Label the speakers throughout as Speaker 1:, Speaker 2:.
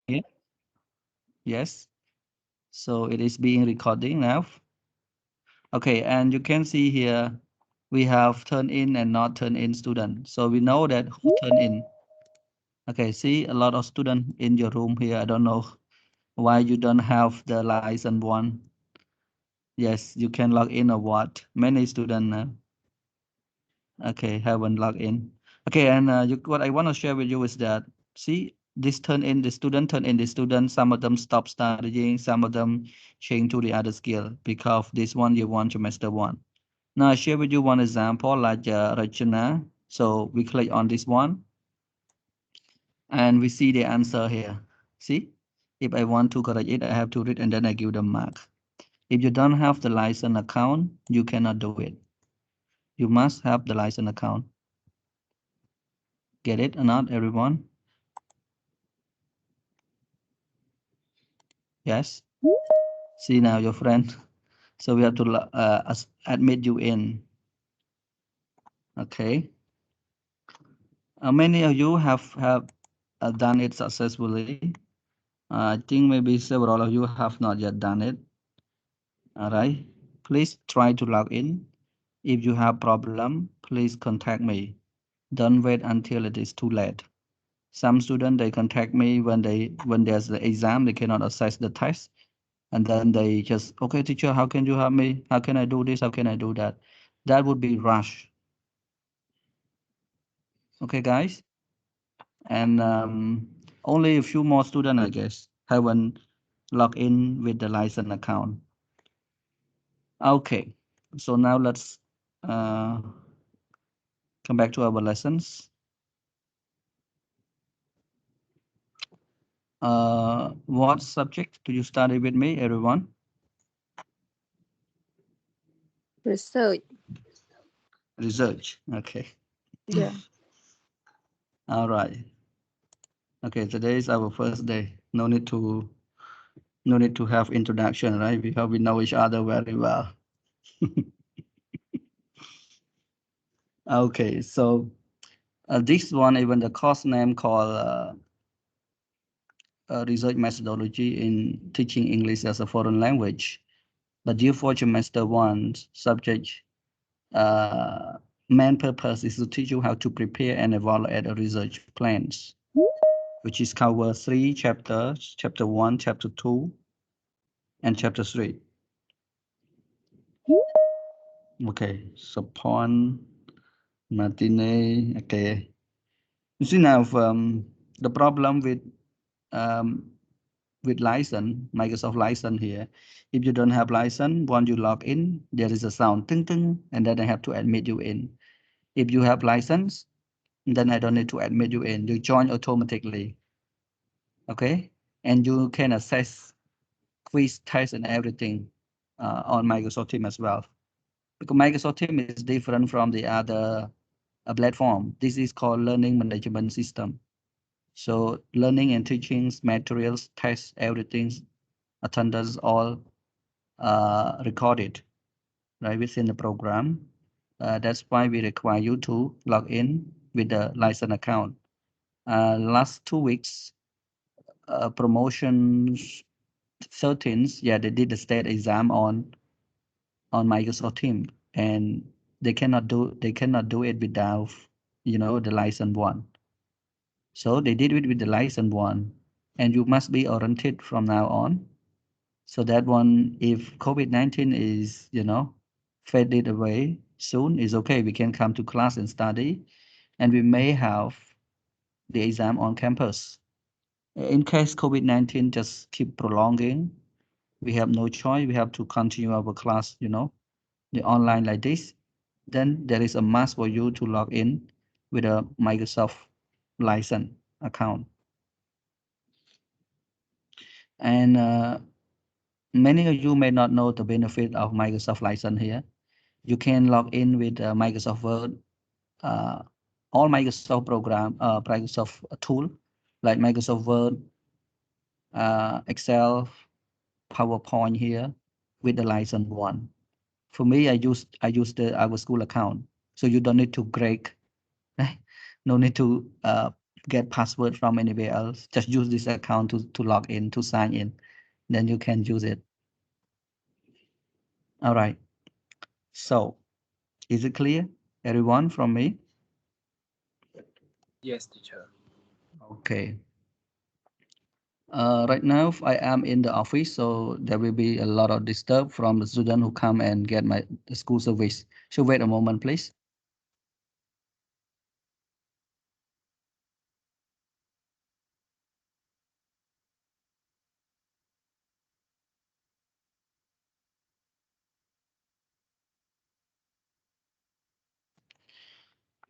Speaker 1: here? Yes. So it is being recording now. Okay, and you can see here we have turn in and not turn in student. So we know that who turn in. Okay, see a lot of student in your room here. I don't know why you don't have the license one. Yes, you can log in or what? Many student okay, haven't logged in. Okay, and what I want to share with you is that, see, this turn in the student, turn in the student. Some of them stop studying, some of them change to the other skill because this one you want to master one. Now I share with you one example like Rachana. So we click on this one and we see the answer here. See, if I want to correct it, I have to read and then I give them mark. If you don't have the license account, you cannot do it. You must have the license account. Get it or not, everyone? Yes. See now, your friend. So we have to admit you in. Okay. Many of you have done it successfully. I think maybe several of you have not yet done it. All right. Please try to log in. If you have problem, please contact me. Don't wait until it is too late. Some students they contact me when there's the exam, they cannot access the test, and then they just, okay, teacher, how can you help me? How can I do this? How can I do that? That would be rush. Okay, guys, and only a few more students, I guess, haven't logged in with the license account. Okay, so now let's uh, come back to our lessons. What subject do you study with me, everyone?
Speaker 2: Research.
Speaker 1: Research. Okay.
Speaker 2: Yeah.
Speaker 1: All right. Okay, today is our first day. No need to have introduction, right? Because we know each other very well. Okay, so this one, even the course name called research methodology in teaching English as a foreign language. But due for semester one subject, uh, main purpose is to teach you how to prepare and evaluate a research plans, which is cover three chapters: chapter one, chapter two, and chapter three. Okay, so Paul Martinez. Okay, you see now the problem um, with license, Microsoft license here. If you don't have license, once you log in, there is a sound ting ting, and then I have to admit you in. If you have license, then I don't need to admit you in. You join automatically, okay? And you can access quiz, test, and everything on Microsoft Teams as well. Because Microsoft Teams is different from the other platform. This is called learning management system. So learning and teaching materials, tests, everything, attendance, all recorded right within the program. That's why we require you to log in with the license account. Last 2 weeks, promotions 13th, yeah, they did the state exam on Microsoft Teams, and they cannot do it without the license one. So they did it with the license one, and you must be oriented from now on. So that one, if COVID-19 is, faded away soon, is okay. We can come to class and study, and we may have the exam on campus. In case COVID-19 just keep prolonging, we have no choice. We have to continue our class, the online like this. Then there is a must for you to log in with a Microsoft license account. And many of you may not know the benefit of Microsoft license here. You can log in with Microsoft Word, uh, all Microsoft program, Microsoft tool like Microsoft Word, Excel, PowerPoint here with the license one. For me, I use the our school account, so you don't need to break, right? No need to get password from anywhere else. Just use this account to log in, to sign in. Then you can use it. All right. So is it clear, everyone, from me?
Speaker 3: Yes, teacher.
Speaker 1: Okay. Right now, I am in the office, so there will be a lot of disturb from the student who come and get my school service. So wait a moment, please.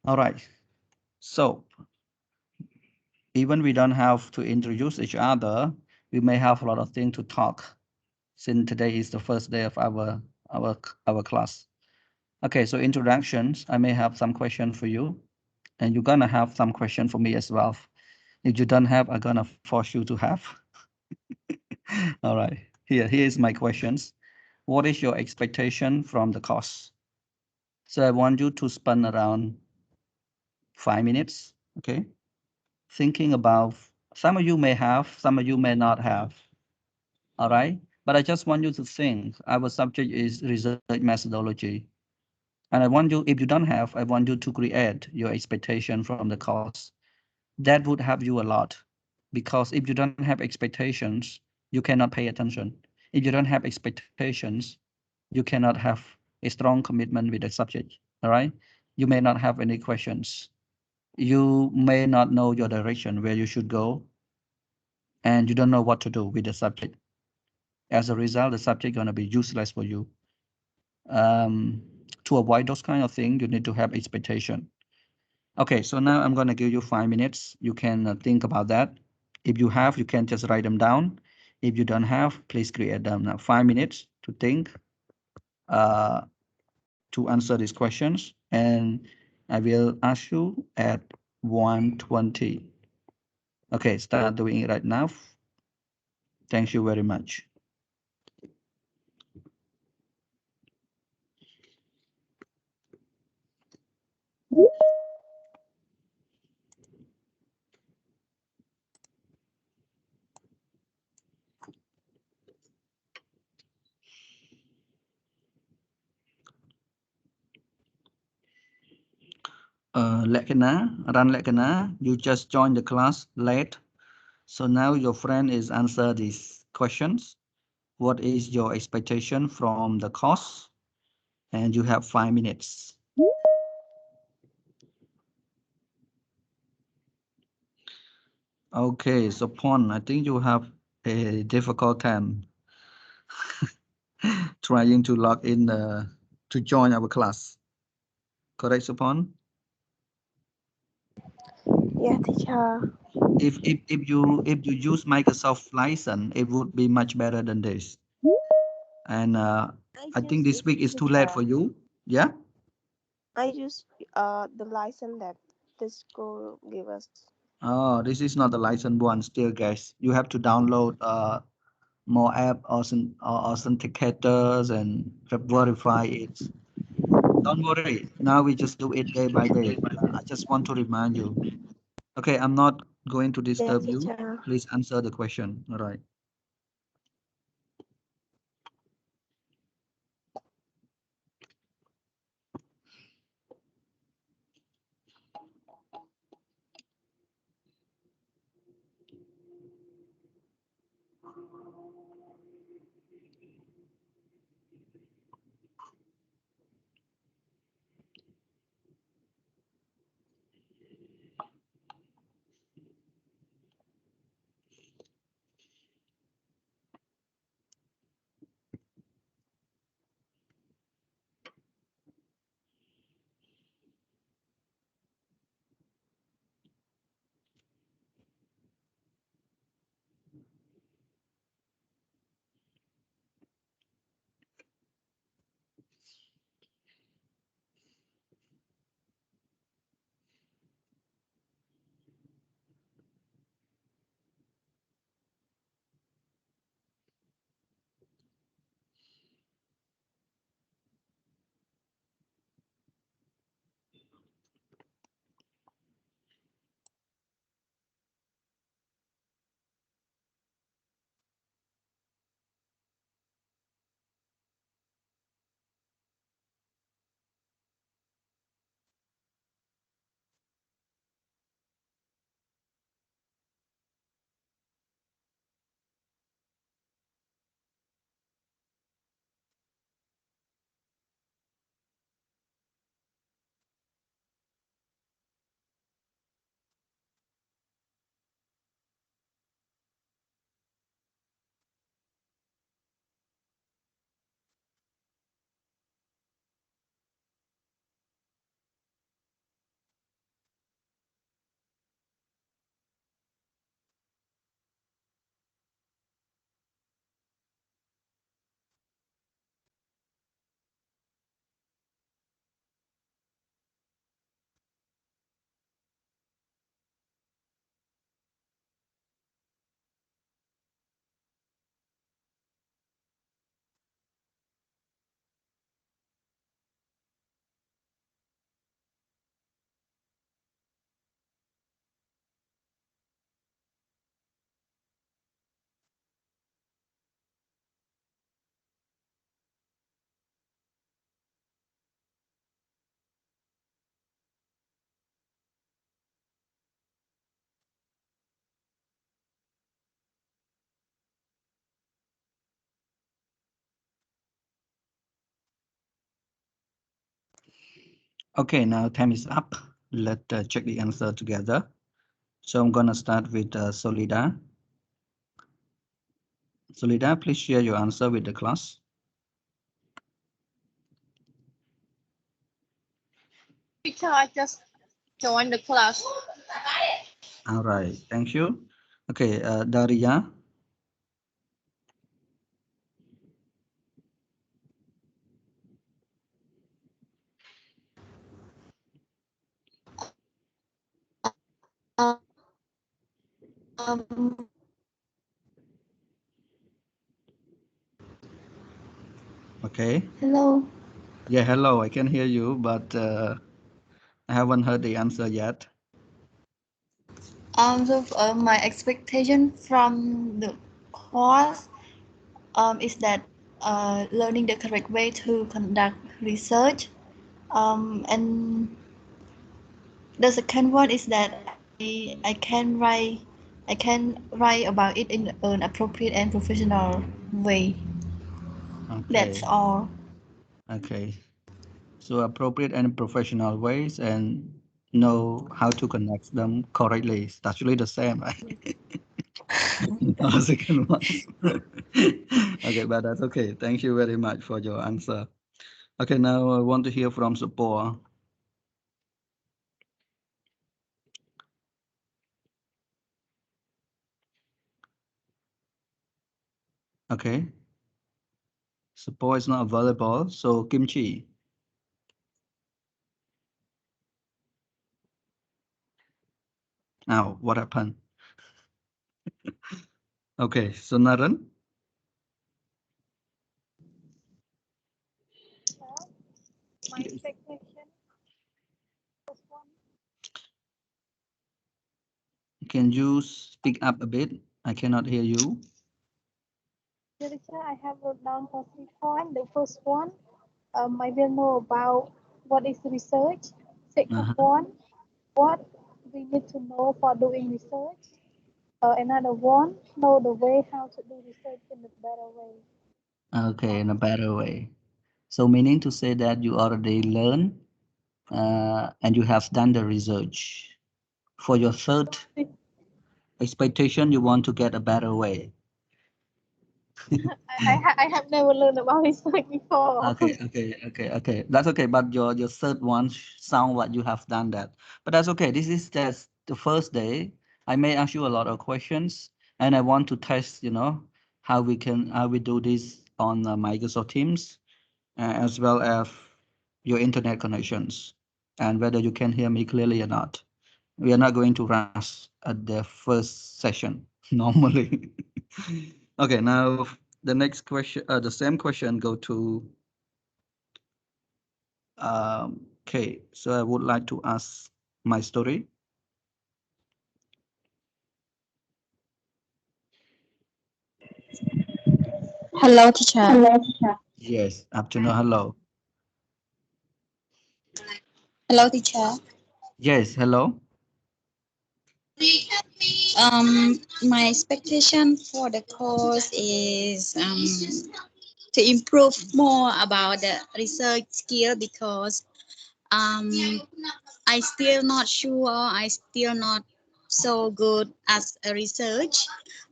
Speaker 1: All right. So even we don't have to introduce each other, we may have a lot of things to talk since today is the first day of our class. Okay, so introductions, I may have some question for you, and you're gonna have some question for me as well. If you don't have, I'm gonna force you to have. All right, here's my questions. What is your expectation from the course? So I want you to spend around 5 minutes, okay? Thinking about, some of you may have, some of you may not have, all right? But I just want you to think, our subject is research methodology. And I want you, if you don't have, I want you to create your expectation from the course. That would help you a lot. Because if you don't have expectations, you cannot pay attention. If you don't have expectations, you cannot have a strong commitment with the subject, all right? You may not have any questions. You may not know your direction, where you should go, and you don't know what to do with the subject. As a result, the subject gonna be useless for you. To avoid those kind of things, you need to have expectation. Okay, so now I'm gonna give you 5 minutes. You can think about that. If you have, you can just write them down. If you don't have, please create them. Now 5 minutes to think, uh, to answer these questions, and I will ask you at 1:20. Okay, start doing it right now. Thank you very much. Lekana, Ran Lekana, you just joined the class late. So now your friend is answer these questions. What is your expectation from the course? And you have 5 minutes. Okay, so Pon, I think you have a difficult time trying to log in to join our class. Correct, Supon?
Speaker 2: Yeah, teacher.
Speaker 1: If you use Microsoft license, it would be much better than this. And
Speaker 2: I
Speaker 1: I think
Speaker 2: use
Speaker 1: this
Speaker 2: it,
Speaker 1: week is too late
Speaker 2: teacher.
Speaker 1: for you. Yeah.
Speaker 2: I use the license that the school give us.
Speaker 1: Oh, this is not the license one still, guys. You have to download more app authenticators and verify it. Don't worry. Now we just do it day by day. I just want to remind you. Okay, I'm not going to
Speaker 2: Yeah,
Speaker 1: disturb you.
Speaker 2: teacher.
Speaker 1: Please answer the question. All right. Okay, now time is up. Let's check the answer together. So I'm gonna start with Solida. Solida, please share your answer with the class.
Speaker 3: Teacher, I just joined the class.
Speaker 1: All right, thank you. Okay, Daria.
Speaker 3: Um,
Speaker 1: Okay.
Speaker 3: Hello.
Speaker 1: Yeah, hello. I can hear you, but I haven't heard the answer yet.
Speaker 3: My expectation from the course is that learning the correct way to conduct research. And the second one is that I can write about it in an appropriate and professional way. That's
Speaker 1: Okay.
Speaker 3: all.
Speaker 1: Okay. So appropriate and professional ways and know how to connect them correctly. It's actually the same, right? The second one. Okay, but that's okay. Thank you very much for your answer. Okay, now I want to hear from Support. Okay, Support is not available. So Kimchi. Now, what happened? Okay, so Naren,
Speaker 2: My
Speaker 1: yes.
Speaker 2: expectation was one.
Speaker 1: Can you speak up a bit? I cannot hear you.
Speaker 2: Literature, I have wrote down for 3 points. The first one, I will know about what is research. Second
Speaker 1: Uh-huh.
Speaker 2: one, what we need to know for doing research. Another one, know the way how to do research in a better way.
Speaker 1: Okay, in a better way. So meaning to say that you already learned and you have done the research. For your third expectation, you want to get a better way.
Speaker 2: I have never learned about research before.
Speaker 1: Okay. That's okay. But your third one sound like you have done that. But that's okay. This is just the first day. I may ask you a lot of questions, and I want to test, how we do this on Microsoft Teams, as well as your internet connections, and whether you can hear me clearly or not. We are not going to rush at the first session normally. Okay, now the next question, the same question go to okay. So I would like to ask my story.
Speaker 3: Hello, teacher.
Speaker 1: Yes, afternoon. Hello.
Speaker 3: Hello, teacher.
Speaker 1: Yes, hello.
Speaker 3: My expectation for the course is to improve more about the research skill because um, I still not sure. I still not so good as a research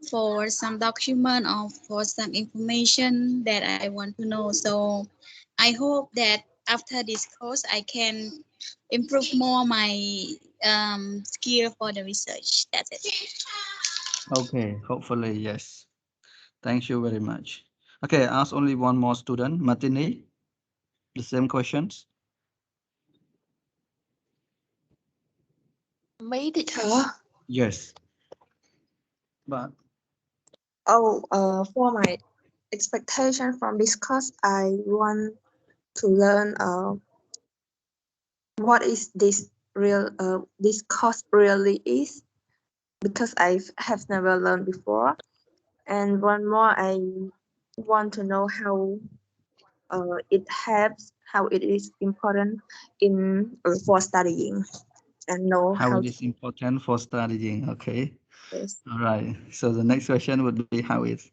Speaker 3: for some document or for some information that I want to know. So I hope that after this course I can improve more my skill for the research. That's it.
Speaker 1: Okay, hopefully, yes. Thank you very much. Okay, ask only one more student, Martini. The same questions.
Speaker 4: Me, teacher.
Speaker 1: Yes, but
Speaker 4: For my expectation from this course, I want to learn what is this course really is because I have never learned before. And one more, I want to know how it helps, how it is important in for studying, and know
Speaker 1: how
Speaker 4: how
Speaker 1: it
Speaker 4: to
Speaker 1: is important for studying. Okay.
Speaker 4: do this.
Speaker 1: All right. So the next question would be how it's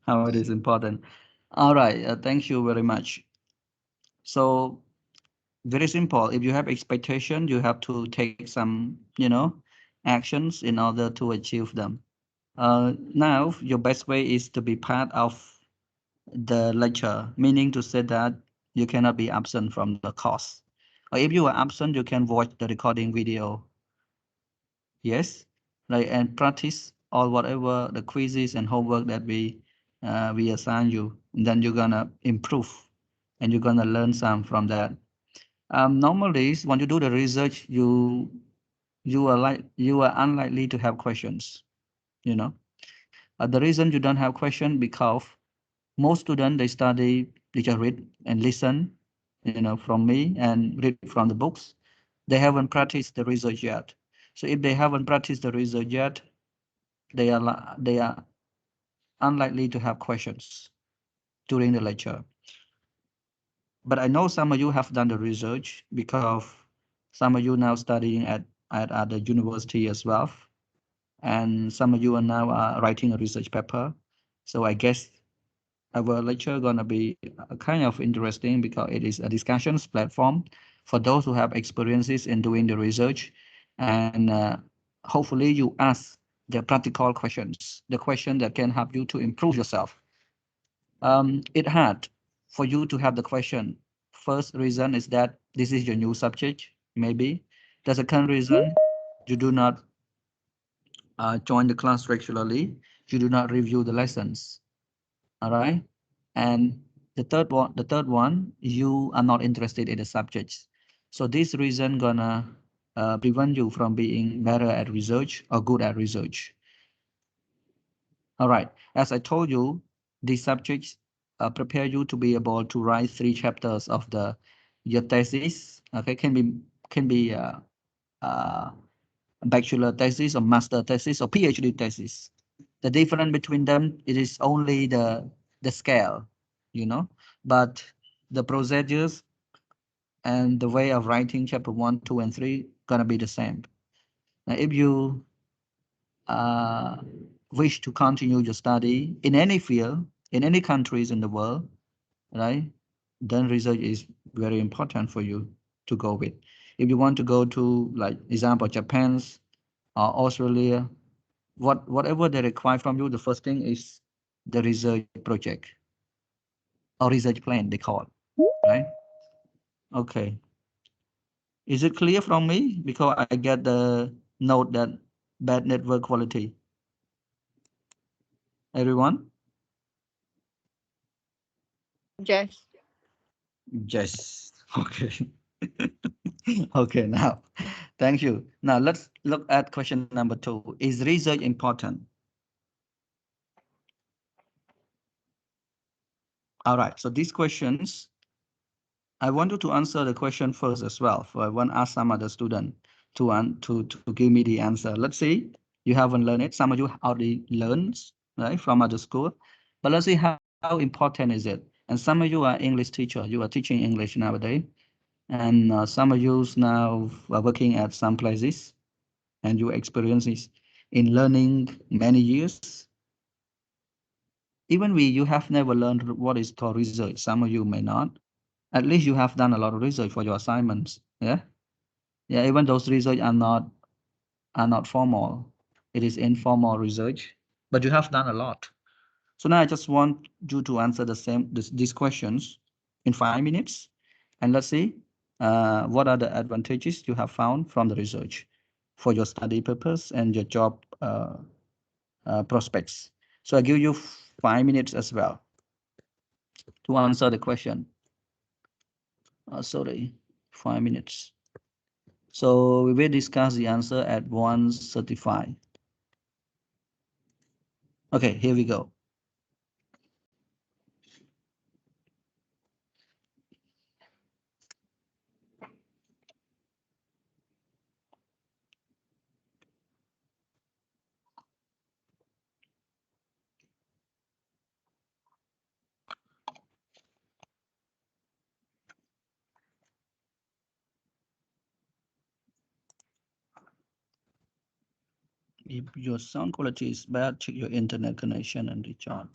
Speaker 1: how it is important. All right. Thank you very much. So Very simple. If you have expectation, you have to take some, actions in order to achieve them. Now, your best way is to be part of the lecture, meaning to say that you cannot be absent from the course. Or if you are absent, you can watch the recording video. Yes, like and practice all whatever the quizzes and homework that we assign you. And then you're gonna improve, and you're gonna learn some from that. Normally, when you do the research, you are unlikely to have questions. You know, the reason you don't have question because most students they just read and listen, from me and read from the books. They haven't practiced the research yet. So if they haven't practiced the research yet, they are unlikely to have questions during the lecture. But I know some of you have done the research because some of you now studying at the university as well, and some of you are now writing a research paper. So I guess our lecture gonna be kind of interesting because it is a discussions platform for those who have experiences in doing the research, and hopefully you ask the practical questions, the question that can help you to improve yourself. It hard for you to have the question. First reason is that this is your new subject, maybe. The second reason, you do not join the class regularly. You do not review the lessons. All right. And the third one, you are not interested in the subjects. So this reason gonna prevent you from being better at research or good at research. All right. As I told you, these subjects prepare you to be able to write 3 chapters of the your thesis. Okay, can be uh, bachelor thesis or master thesis or PhD thesis. The difference between them it is only the scale, you know, but the procedures and the way of writing chapter 1, 2, and 3 gonna be the same. Now, if you uh, wish to continue your study in any field, in any countries in the world, right? Then research is very important for you to go with. If you want to go to, like, example, Japan's or Australia, whatever they require from you, the first thing is the research project or research plan, they call it, right? Okay. Is it clear from me? Because I get the note that bad network quality. Everyone?
Speaker 4: Yes.
Speaker 1: Yes. Okay. Okay, now, thank you. Now let's look at question number 2. Is research important? All right, so these questions, I want you to answer the question first as well. For I want to ask some other student to give me the answer. Let's see, you haven't learned it. Some of you already learned, right, from other school. But let's see how important is it. And some of you are English teacher. You are teaching English nowadays. And some of you now are working at some places and your experiences in learning many years. Even you have never learned what is called research. Some of you may not. At least you have done a lot of research for your assignments. Yeah. Yeah. Even those research are not formal. It is informal research, but you have done a lot. So now I just want you to answer these questions in 5 minutes, and let's see what are the advantages you have found from the research for your study purpose and your job prospects. So I give you 5 minutes as well to answer the question. Sorry, 5 minutes. So we will discuss the answer at 1:35. Okay, here we go. If your sound quality is bad, check your internet connection and recharge.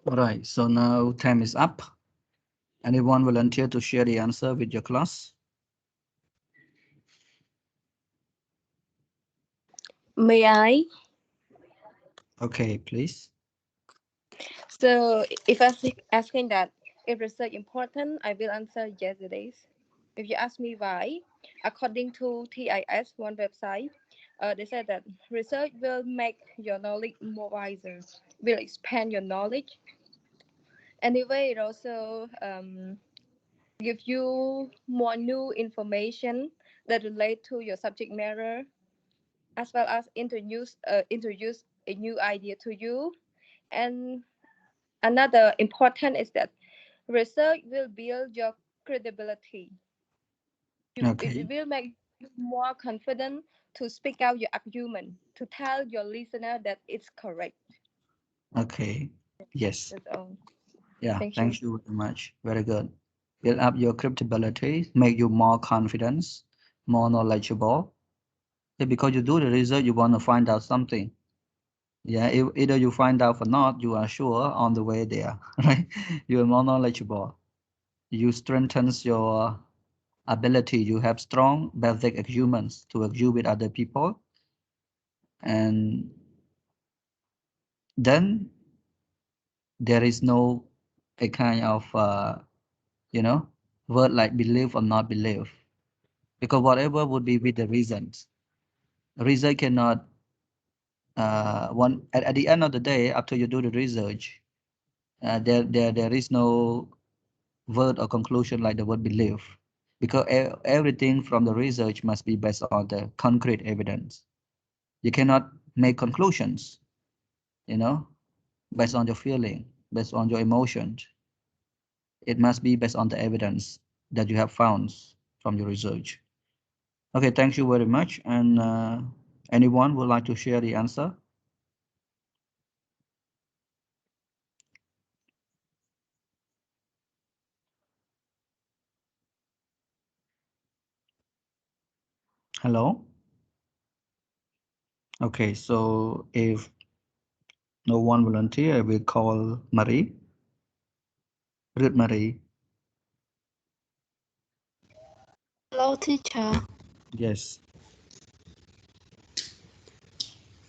Speaker 1: All right, so now time is up. Anyone volunteer to share the answer with your class?
Speaker 5: May I?
Speaker 1: Okay, please.
Speaker 5: So if asking that if research important, I will answer yes it is. If you ask me why, according to TIS one website, they said that research will make your knowledge more wiser, will expand your knowledge. Anyway, it also give you more new information that relate to your subject matter, as well as introduce a new idea to you. And another important is that research will build your credibility. It
Speaker 1: Okay,
Speaker 5: will make you more confident to speak out your argument, to tell your listener that it's correct.
Speaker 1: okay. Yes.
Speaker 5: That's all.
Speaker 1: Yeah,
Speaker 5: Thank you.
Speaker 1: thank you very much. Very good. Build up your credibility, make you more confident, more knowledgeable. Yeah, because you do the research, you want to find out something. Yeah, either you find out or not, you are sure on the way there, right? You are more knowledgeable. You strengthens your ability. You have strong basic arguments to argue with other people, and then there is no a kind of you know word like believe or not believe, because whatever would be with the reasons. Reason cannot at the end of the day after you do the research, there is no word or conclusion like the word believe, because everything from the research must be based on the concrete evidence. You cannot make conclusions, you know, based on your feeling, based on your emotions. It must be based on the evidence that you have found from your research. Okay, thank you very much. And anyone would like to share the answer? Hello? Okay, so if no one volunteer, I will call Marie. Ruth Marie.
Speaker 6: Hello, teacher.
Speaker 1: Yes.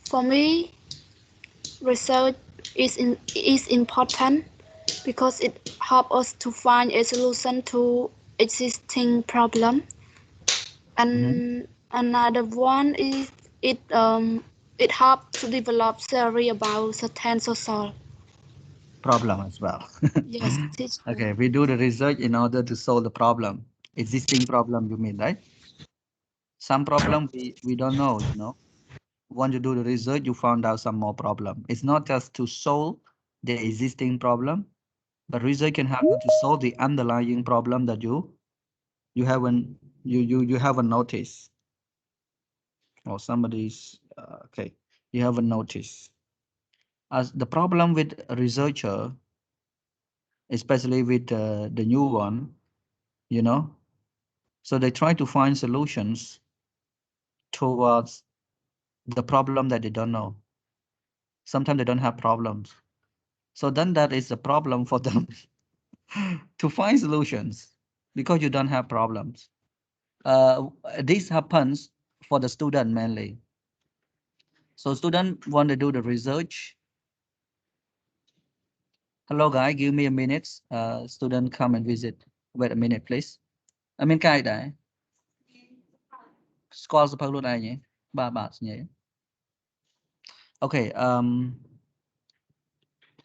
Speaker 6: For me, research is important because it helps us to find a solution to existing problem.
Speaker 1: Mhm.
Speaker 6: And another one is it helps to develop theory about certain social.
Speaker 1: Problem as well.
Speaker 6: Yes, teacher.
Speaker 1: Okay, we do the research in order to solve the problem. Existing problem, you mean, right? Some problem we don't know, you know. Once you do the research, you found out some more problem. It's not just to solve the existing problem, but research can help you to solve the underlying problem that you haven't you haven't noticed, or somebody's okay, you haven't noticed. As the problem with a researcher, especially with the new one, you know, so they try to find solutions towards the problem that they don't know. Sometimes they don't have problems. So then that is a problem for them to find solutions because you don't have problems. This happens for the student mainly. So student want to do the research. Hello guy, give me a minute. Student come and visit. Wait a minute, please. I mean, cái đấy. Score suppose luôn ai nhỉ? Ba bạn nhỉ? Okay.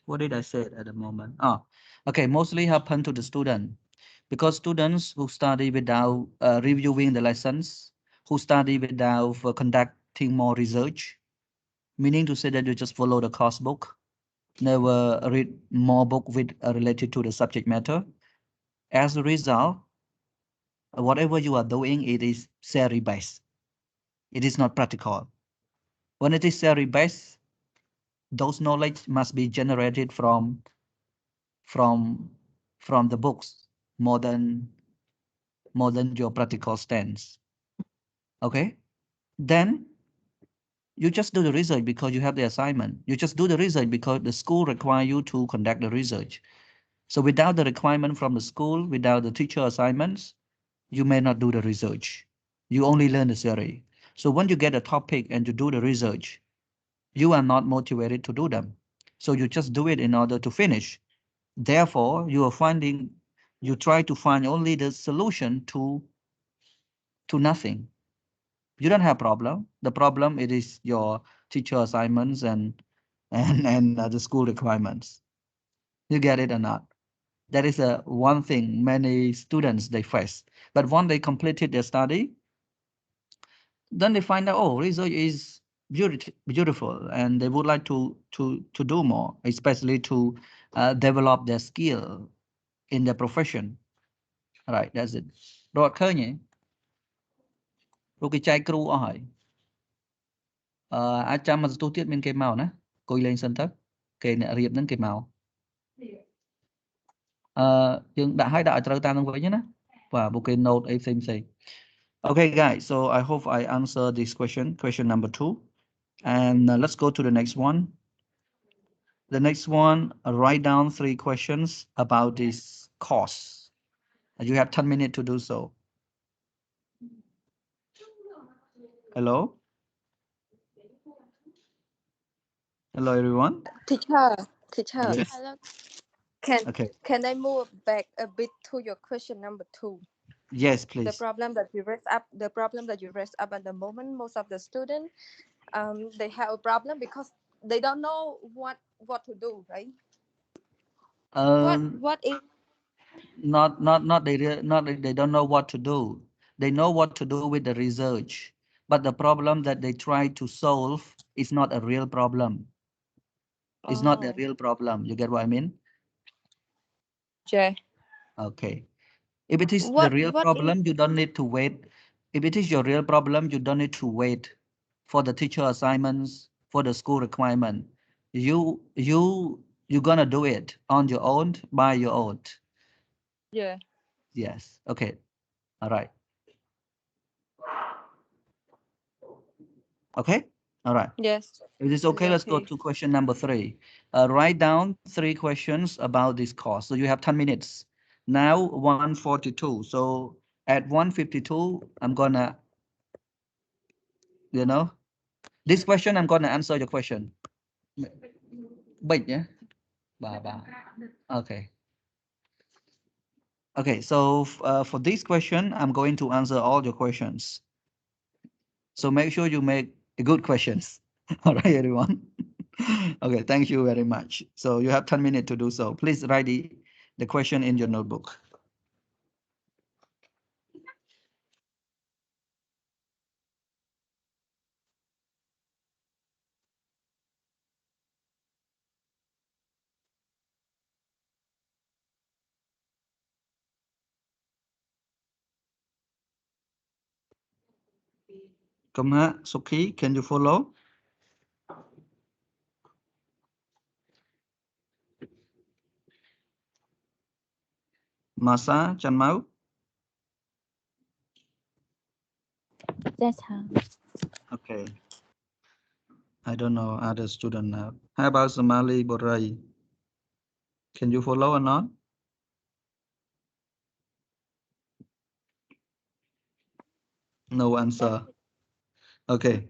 Speaker 1: What did I say at the moment? Ah, okay. Mostly happen to the student because students who study without reviewing the lessons, who study without conducting more research, meaning to say that you just follow the course book, never read more book with related to the subject matter. As a result, whatever you are doing, it is theory based. It is not practical. When it is theory based, those knowledge must be generated from from the books more than your practical stance. Okay, then You just do the research because you have the assignment. You just do the research because the school require you to conduct the research. So without the requirement from the school, without the teacher assignments, you may not do the research. You only learn the theory. So when you get a topic and you do the research, you are not motivated to do them. So you just do it in order to finish. Therefore, you are finding, you try to find only the solution to nothing. You don't have problem. The problem it is your teacher assignments and the school requirements. You get it or not? That is a one thing many students they face. But once they completed their study, then they find out, oh, research is beautiful, and they would like to do more, especially to develop their skill in their profession. Right, that's it. Rồi khơi nhỉ? Rồi cái chai crew ở hỏi. Ai chăm mà tu tiết bên cái màu nè. Coi lên sân thất. Cái nè riệp đến cái màu. Nhưng đã hai đạo trời ta với nhé nè. Và bộ cái note ấy xem xem. Okay, guys, so I hope I answered this question number 2. And let's go to the next one. The next one, write down 3 questions about this course. You have 10 minutes to do so. Hello? Hello, everyone.
Speaker 5: Teacher,
Speaker 1: Yes.
Speaker 6: Hello.
Speaker 1: Okay.
Speaker 5: can I move back a bit to your question number 2?
Speaker 1: Yes,
Speaker 5: The
Speaker 1: please.
Speaker 5: problem that you raised up at the moment, most of the students, they have a problem because they don't know what to do, right? What is
Speaker 1: Not they don't know what to do. They know what to do with the research, but the problem that they try to solve is not a real problem. It's not a real problem. You get what I mean?
Speaker 5: yeah.
Speaker 1: Okay. If it is the
Speaker 5: What
Speaker 1: real
Speaker 5: what is
Speaker 1: problem, you don't need to wait. If it is your real problem, you don't need to wait for the teacher assignments, for the school requirement. You're gonna do it on your own, by your own.
Speaker 5: yeah.
Speaker 1: Yes. Okay. All right. Okay. All right.
Speaker 5: Yes.
Speaker 1: If it is okay, let's go
Speaker 5: Okay.
Speaker 1: to question number 3. Write down 3 questions about this course. So you have 10 minutes. Now 1:42. So at 1:52, I'm gonna, you know, this question, I'm gonna answer your question. Bệnh nhé. Bà. Okay. Okay, so for this question, I'm going to answer all your questions. So make sure you make good questions. All right, everyone. Okay, thank you very much. So you have 10 minutes to do so. Please write the question in your notebook. Kamha, Sukhi, can you follow? Masa, Chanmao?
Speaker 7: Yes, sir.
Speaker 1: Okay. I don't know other student now. How about Somali Borai? Can you follow or not? No answer. Okay.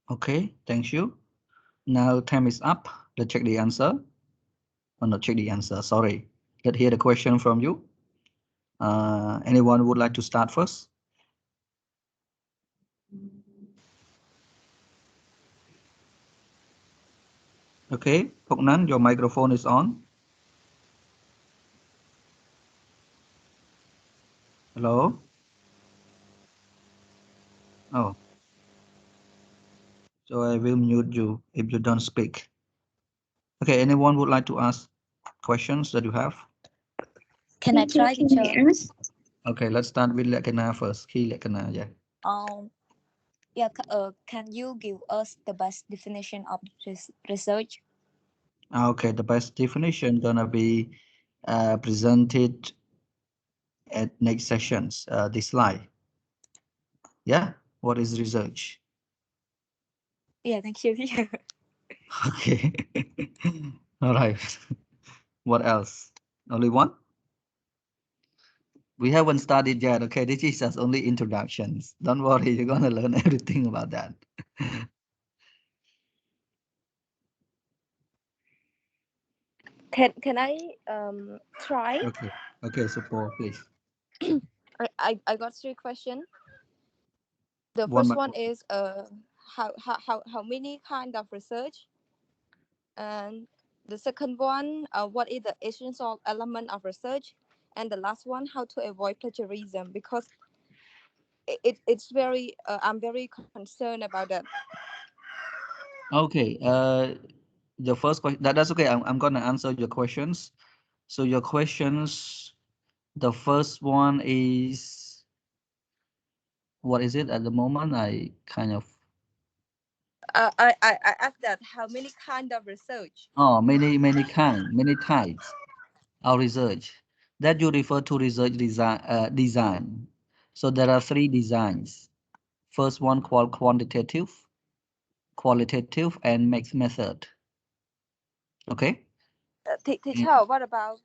Speaker 1: Okay, thank you. Now time is up. Let's check the answer. Oh, not check the answer, sorry. Let's hear the question from you. Anyone would like to start first? Okay, Poknan, your microphone is on. Hello? Oh, so I will mute you if you don't speak. Okay, anyone would like to ask questions that you have?
Speaker 7: Can I try, teacher?
Speaker 1: Okay, let's start with Lekana first. Khi Lekana, yeah.
Speaker 7: Yeah. Can you give us the best definition of research?
Speaker 1: Okay, the best definition gonna be presented at next sessions. This slide. Yeah, what is research?
Speaker 7: Yeah, thank you, teacher.
Speaker 1: Okay. All right. What else? Only one? We haven't started yet. Okay, this is just only introductions. Don't worry, you're gonna learn everything about that.
Speaker 5: Can I try?
Speaker 1: Okay. Okay, support, please.
Speaker 5: I got three questions. The
Speaker 1: One
Speaker 5: first
Speaker 1: by
Speaker 5: one is how many kind of research, and the second one, what is the essential element of research, and the last one, how to avoid plagiarism, because it's very I'm very concerned about that.
Speaker 1: Okay. The first question that's okay. I'm gonna answer your questions. So your questions, the first one is what is it at the moment? I kind of
Speaker 5: I asked that how many kind of research.
Speaker 1: many types of research that you refer to research design. So there are three designs. First one called quantitative, qualitative, and mixed method. Okay.
Speaker 5: Teacher, what about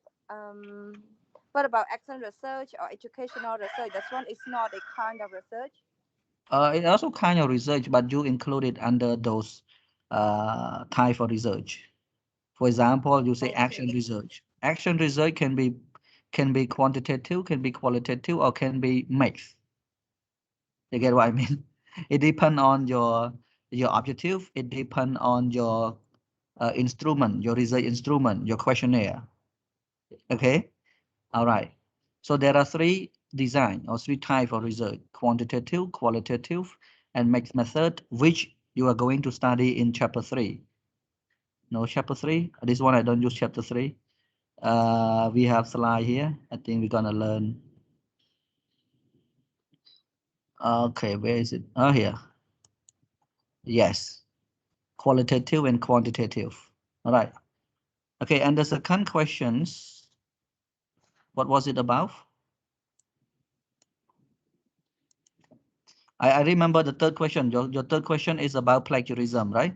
Speaker 5: action research or educational research? That one is not a kind of research.
Speaker 1: It also kind of research, but you include it under those type of research. For example, you say action
Speaker 5: Okay.
Speaker 1: research. Action research can be quantitative, can be qualitative, or can be mixed. You get what I mean? It depends on your objective. It depends on your instrument, your research instrument, your questionnaire. Okay. All right. So there are three design or three type of research: quantitative, qualitative, and mixed method, which you are going to study in chapter 3. No, chapter 3. This one I don't use chapter 3. We have slide here. I think we're gonna learn. Okay, where is it? Oh, here. Yes, qualitative and quantitative. All right. Okay, and the second questions, what was it about? I remember the third question. Your third question is about plagiarism, right?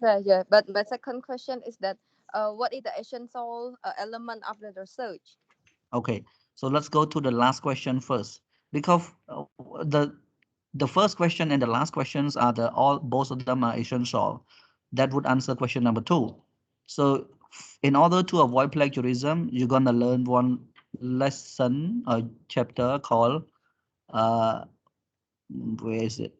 Speaker 5: Yeah. But my second question is that what is the essential element of the research?
Speaker 1: Okay, so let's go to the last question first, because the first question and the last questions are both of them are essential. That would answer question number 2. So in order to avoid plagiarism, you're gonna learn one lesson or chapter called where is it?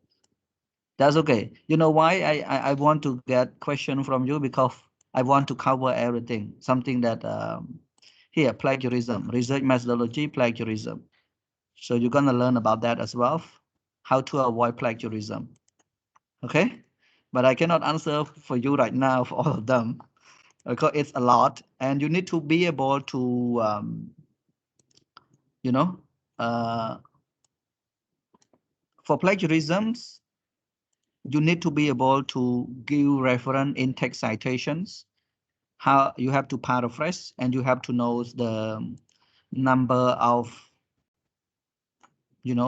Speaker 1: That's okay. You know why I want to get question from you, because I want to cover everything. Something that here plagiarism, research methodology, plagiarism. So you're gonna learn about that as well, how to avoid plagiarism. Okay, but I cannot answer for you right now for all of them because it's a lot, and you need to be able to you know uh, for plagiarisms you need to be able to give reference in text citations. How you have to paraphrase, and you have to know the number of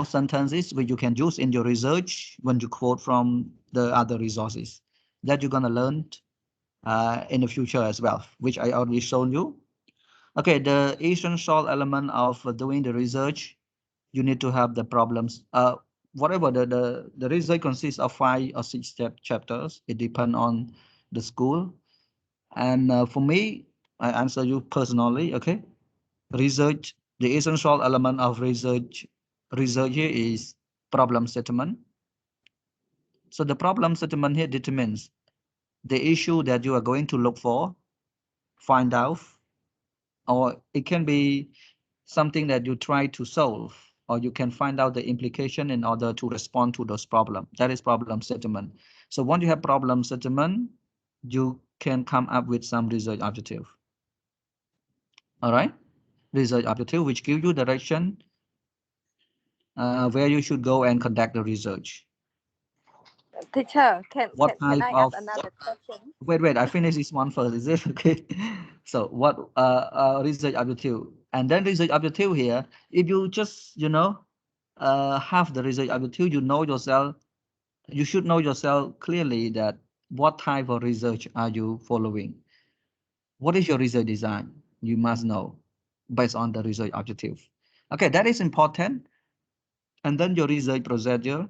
Speaker 1: sentences which you can use in your research when you quote from the other resources that you're gonna learn in the future as well, which I already shown you. Okay, the essential element of doing the research, you need to have the problems. whatever the research consists of 5 or 6 chapters. It depends on the school. And for me, I answer you personally. Okay, research. The essential element of research here is problem settlement. So the problem settlement here determines the issue that you are going to look for, find out, or it can be something that you try to solve, or you can find out the implication in order to respond to those problems. That is problem settlement. So once you have problem settlement, you can come up with some research objective. All right, research objective which give you direction where you should go and conduct the research.
Speaker 5: Teacher, can
Speaker 1: What
Speaker 5: can
Speaker 1: type
Speaker 5: I ask
Speaker 1: of
Speaker 5: another question?
Speaker 1: wait, I finish this one first. Is it okay? So what research objective, and then research objective here, if you just have the research objective, you know yourself, you should know yourself clearly that what type of research are you following, what is your research design, you must know based on the research objective. Okay, that is important. And then your research procedure,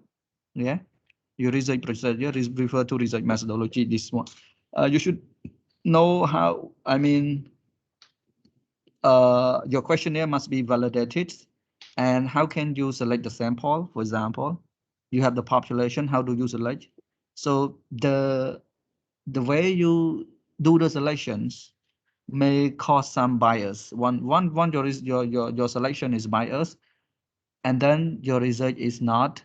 Speaker 1: yeah, your research procedure is refer to research methodology. This one, you should know how, I mean, your questionnaire must be validated. And how can you select the sample? For example, you have the population, how do you select? So the way you do the selections may cause some bias. One your selection is biased, and then your research is not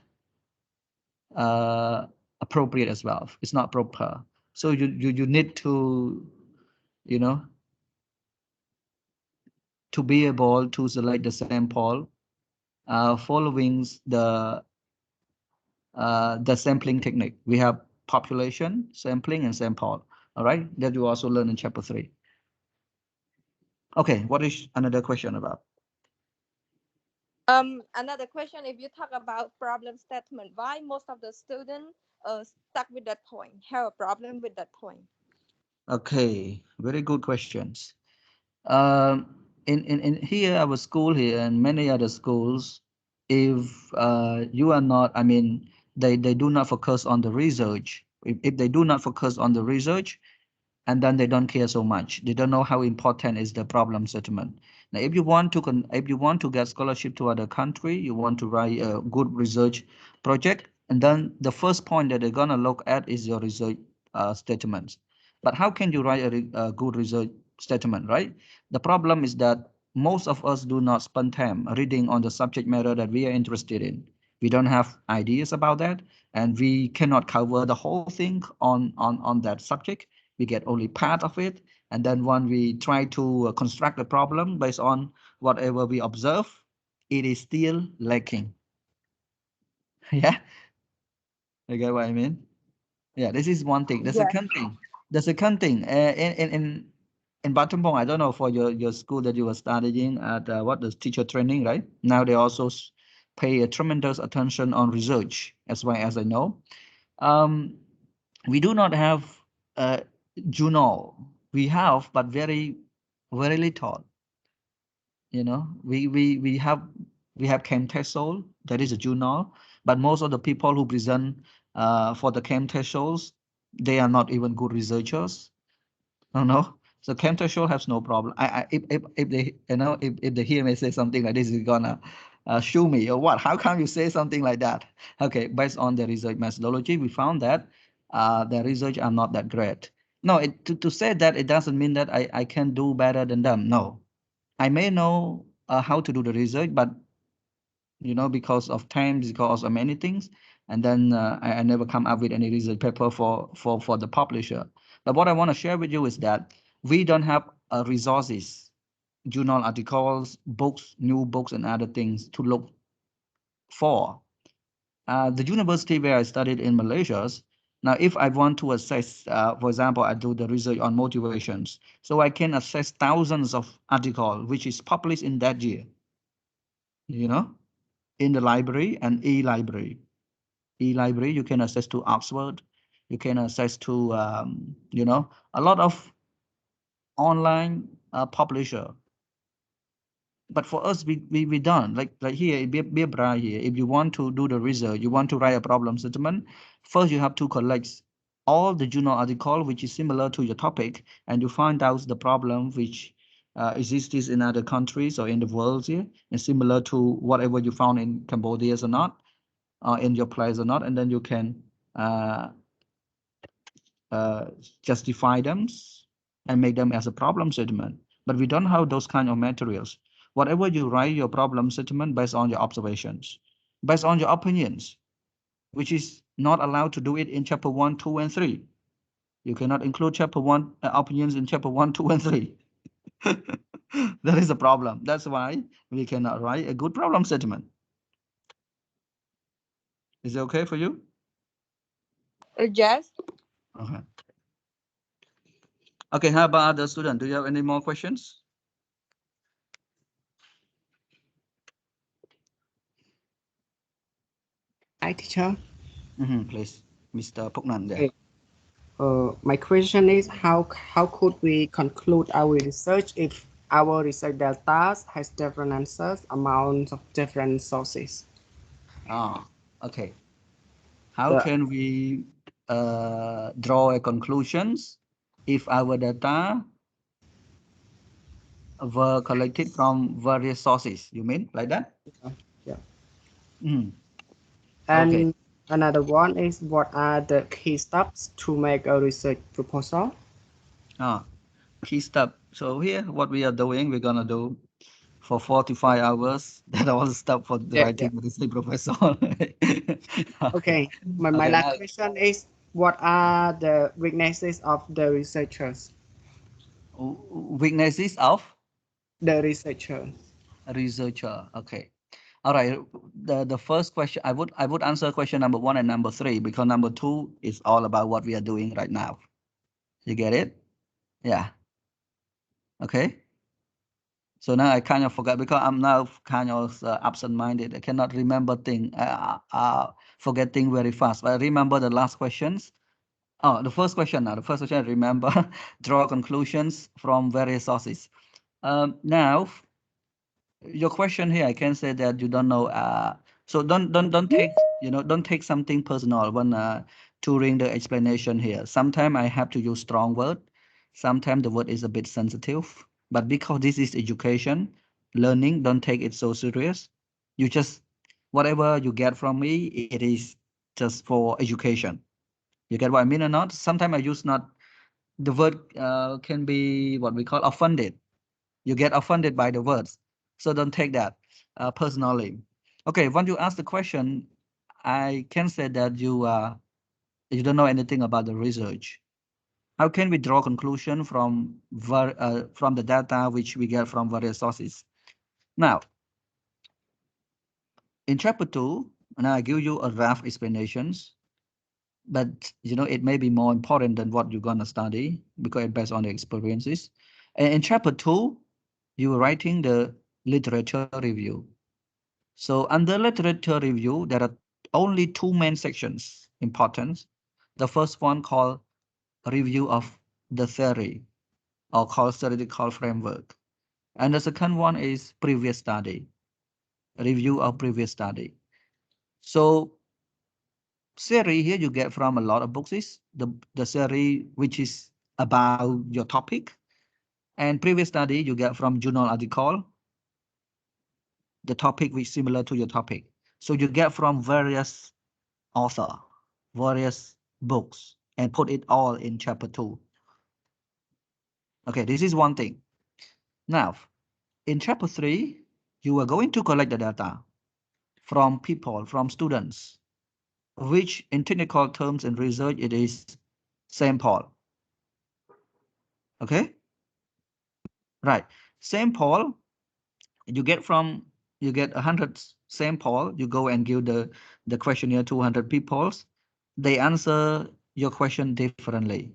Speaker 1: appropriate as well. It's not proper. So you need to, you know, to be able to select the sample following the sampling technique. We have population, sampling, and sample. All right, that you also learn in chapter 3. Okay, what is another question about?
Speaker 5: Another question, if you talk about problem statement, why most of the students stuck with that point, have a problem with that point?
Speaker 1: Okay, very good questions. In here, our school here and many other schools, if you are not, I mean, they do not focus on the research. If they do not focus on the research, and then they don't care so much. They don't know how important is the problem settlement. Now, if you want to get scholarship to other country, you want to write a good research project, and then the first point that they're gonna look at is your research statements. But how can you write a good research statement, right? The problem is that most of us do not spend time reading on the subject matter that we are interested in. We don't have ideas about that, and we cannot cover the whole thing on that subject. We get only part of it, and then when we try to construct the problem based on whatever we observe, it is still lacking. Yeah, you get what I mean? Yeah, this is one thing.
Speaker 5: Yes.
Speaker 1: The second thing, in Battambang, I don't know for your school that you were studying at what the teacher training, right? Now they also pay a tremendous attention on research, as well as I know. Um, we do not have a journal. We have, but very little. You know, we have Chem TESOL, that is a journal, but most of the people who present for the Chem TESOLs, they are not even good researchers. No, no. So Camtasia has no problem. If they, you know, if they hear me say something like this, is gonna shoot me or what? How come you say something like that? Okay, based on the research methodology, we found that the research are not that great. No, to say that it doesn't mean that I can do better than them. No, I may know how to do the research, but you know, because of time, because of many things, and then I never come up with any research paper for the publisher. But what I want to share with you is that we don't have resources, journal articles, books, new books, and other things to look for. The university where I studied in Malaysia, now if I want to assess, for example, I do the research on motivations, so I can assess thousands of articles which is published in that year, you know, in the library and e-library. E-library, you can access to Oxford, you can access to, you know, a lot of online publisher. But for us, we done like here, be bright here. If you want to do the research, you want to write a problem statement, first you have to collect all the journal article which is similar to your topic, and you find out the problem which exists in other countries or in the world here, and similar to whatever you found in Cambodia or not, in your place or not, and then you can uh, uh, justify them and make them as a problem statement. But we don't have those kind of materials. Whatever you write your problem statement based on your observations, based on your opinions, which is not allowed to do it in chapter 1, 2, and 3. You cannot include chapter 1 opinions in chapter 1, 2, and 3. That is a problem. That's why we cannot write a good problem statement. Is it okay for you?
Speaker 5: Yes.
Speaker 1: Okay. Okay, how about other students? Do you have any more questions?
Speaker 8: Hi, teacher.
Speaker 1: Please, Mr. Poknan there.
Speaker 8: Okay. My question is how could we conclude our research if our research data has different answers, amounts of different sources?
Speaker 1: Okay. How
Speaker 8: The,
Speaker 1: can we draw a conclusions if our data were collected from various sources? You mean like that?
Speaker 8: yeah.
Speaker 1: Mm. Okay.
Speaker 8: And another one is what are the key steps to make a research proposal?
Speaker 1: Key step. So here, what we are doing, we're gonna do for 45 hours. That all stuff for the
Speaker 8: Yeah, yeah.
Speaker 1: writing the research professor. Okay.
Speaker 8: Okay. My
Speaker 1: Okay.
Speaker 8: last
Speaker 1: Now,
Speaker 8: question is what are the weaknesses of the researchers?
Speaker 1: weaknesses of
Speaker 8: The researcher.
Speaker 1: a researcher. Okay. All right. The first question, I would answer question number 1 and number 3 because number 2 is all about what we are doing right now. You get it? Yeah. Okay. So now I kind of forgot because I'm now kind of absent-minded. I cannot remember things. Forgetting very fast. But I remember the last questions. Oh, the first question now. The first question I remember. Draw conclusions from various sources. Now your question here, I can say that you don't know. So don't take don't take something personal when during the explanation here. Sometimes I have to use strong word. Sometimes the word is a bit sensitive. But because this is education, learning, don't take it so serious. You just whatever you get from me, it is just for education. You get what I mean or not? Sometimes I use not the word can be what we call offended. You get offended by the words. So don't take that personally. Okay, when you ask the question, I can say that you don't know anything about the research. How can we draw conclusion from the data which we get from various sources? Now, in chapter 2, and I give you a rough explanations, but it may be more important than what you're gonna study because it's based on the experiences. And in chapter 2, you are writing the literature review. So under literature review, there are only 2 main sections important. The first one called review of the theory or called theoretical framework. And the second one is previous study, review of previous study. So theory here you get from a lot of books is the theory which is about your topic. And previous study you get from journal article, the topic which similar to your topic. So you get from various author, various books, and put it all in chapter 2. Okay, this is one thing. Now, in chapter 3, you are going to collect the data from people, from students, which in technical terms in research, it is sample. Okay? Right. Sample, you get 100 sample, you go and give the questionnaire to 200 people. They answer your question differently.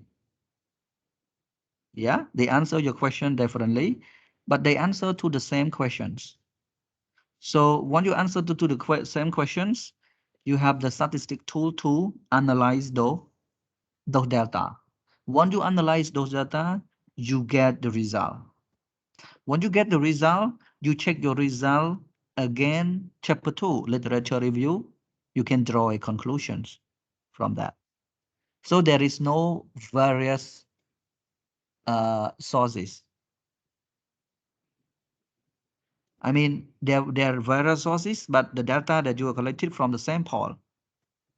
Speaker 1: Yeah, they answer your question differently, but they answer to the same questions. So when you answer to the same questions, you have the statistic tool to analyze those data. Once you analyze those data, you get the result. When you get the result, you check your result again, chapter 2, literature review, you can draw a conclusions from that. So there is no various sources. I mean, there are various sources, but the data that you are collected from the sample.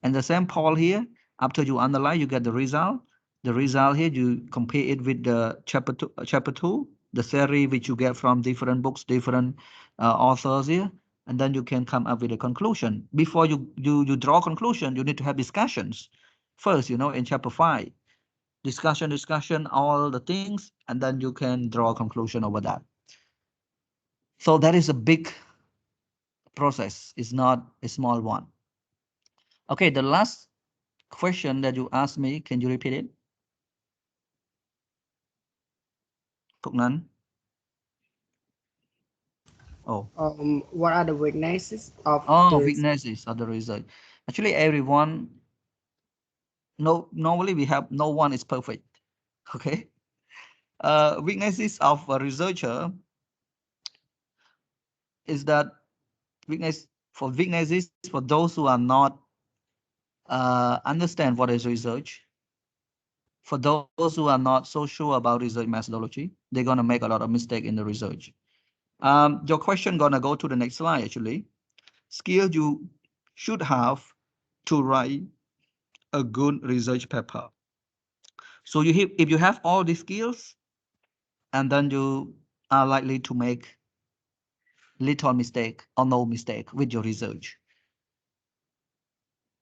Speaker 1: And the sample here, after you analyze, you get the result. The result here, you compare it with the chapter two, the theory which you get from different books, different authors here, and then you can come up with a conclusion. Before you draw a conclusion, you need to have discussions. First, in chapter 5, discussion, all the things, and then you can draw a conclusion over that. So that is a big process. It's not a small one. Okay, the last question that you asked me, can you repeat it? Cục Nan? Oh.
Speaker 8: What are the weaknesses of
Speaker 1: Oh,
Speaker 8: the
Speaker 1: weaknesses of the research. Actually, everyone, normally we have no one is perfect. Okay. Weaknesses of a researcher is that weaknesses for those who are not understand what is research. For those who are not so sure about research methodology, they're gonna make a lot of mistake in the research. Your question gonna go to the next slide actually. Skill you should have to write a good research paper. So if you have all these skills, and then you are likely to make little mistake or no mistake with your research.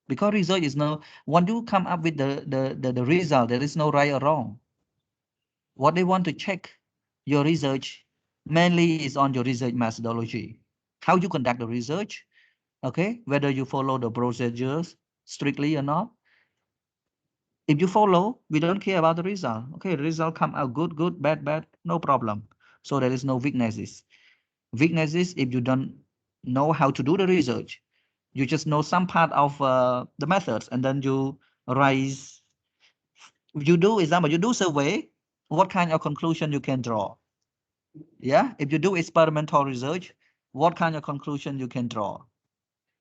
Speaker 1: Because research is no, when you come up with the result, there is no right or wrong. What they want to check your research mainly is on your research methodology. How you conduct the research, okay? Whether you follow the procedures strictly or not. If you follow, we don't care about the result. Okay, the result come out good, bad, no problem. So there is no weaknesses. Weaknesses if you don't know how to do the research. You just know some part of the methods, and then you rise. You do example, you do survey, what kind of conclusion you can draw? Yeah, if you do experimental research, what kind of conclusion you can draw?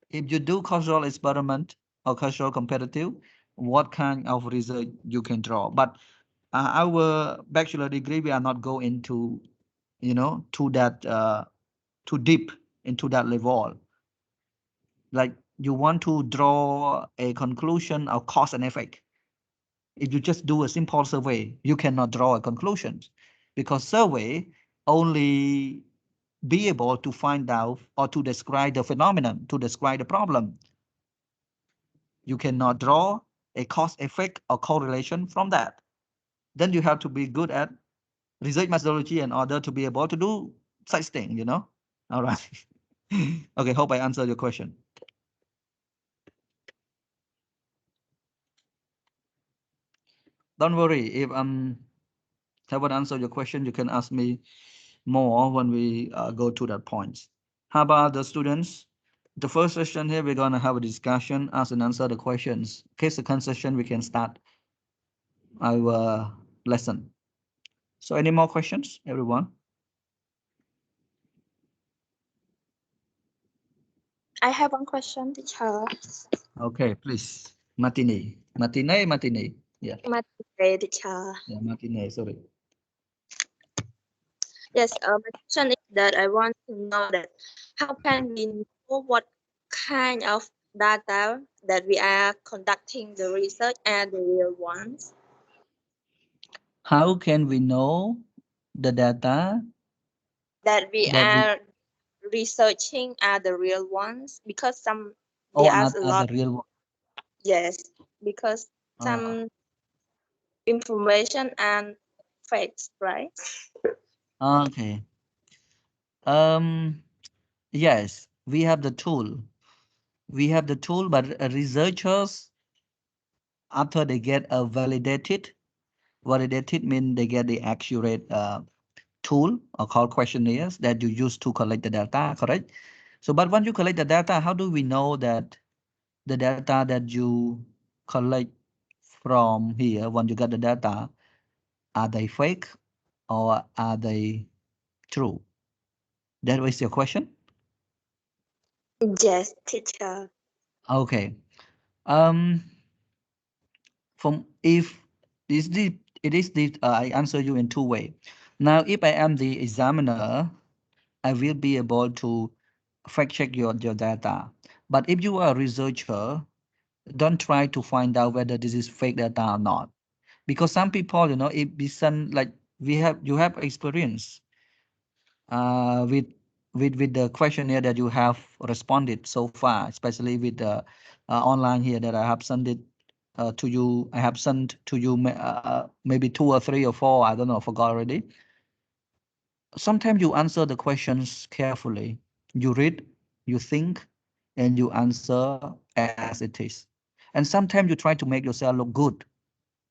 Speaker 1: If you do cultural experiment or cultural competitive, what kind of research you can draw? But our bachelor degree, we are not go into, to that too deep into that level. Like you want to draw a conclusion of cause and effect. If you just do a simple survey, you cannot draw a conclusion, because survey only be able to find out or to describe the phenomenon, to describe the problem. You cannot draw a cause effect or correlation from that. Then you have to be good at research methodology in order to be able to do such thing, All right. Okay, hope I answered your question. Don't worry, if haven't answered your question, you can ask me more when we go to that point. How about the students? The first session here, we're gonna have a discussion, ask and answer the questions. Okay, second session, we can start our lesson. So any more questions, everyone?
Speaker 4: I have one question, teacher.
Speaker 1: Okay, please. Matinee. Yeah.
Speaker 4: Matinee, teacher.
Speaker 1: Yeah, matinee, sorry.
Speaker 4: Yes, my question is that I want to know that how can we know what kind of data that we are conducting the research and the real ones?
Speaker 1: How can we know the data
Speaker 4: That we
Speaker 1: that we
Speaker 4: are researching are the real ones, because there's a
Speaker 1: are the
Speaker 4: lot.
Speaker 1: real one?
Speaker 4: Yes, because some information and facts, right?
Speaker 1: Okay. Yes, we have the tool. We have the tool, but researchers, after they get a validated means they get the accurate tool or called questionnaires that you use to collect the data, correct? So, but when you collect the data, how do we know that the data that you collect from here, when you get the data, are they fake or are they true? That was your question?
Speaker 4: Yes, teacher.
Speaker 1: Okay. Um, from if is the it is the I answer you in two ways. Now, if I am the examiner, I will be able to fact check your data. But if you are a researcher, don't try to find out whether this is fake data or not. Because some people, it be some like you have experience with with the questionnaire that you have responded so far, especially with the online here that I have sent it to you. I have sent to you maybe 2 or 3 or 4. I don't know, forgot already. Sometimes you answer the questions carefully. You read, you think, and you answer as it is. And sometimes you try to make yourself look good,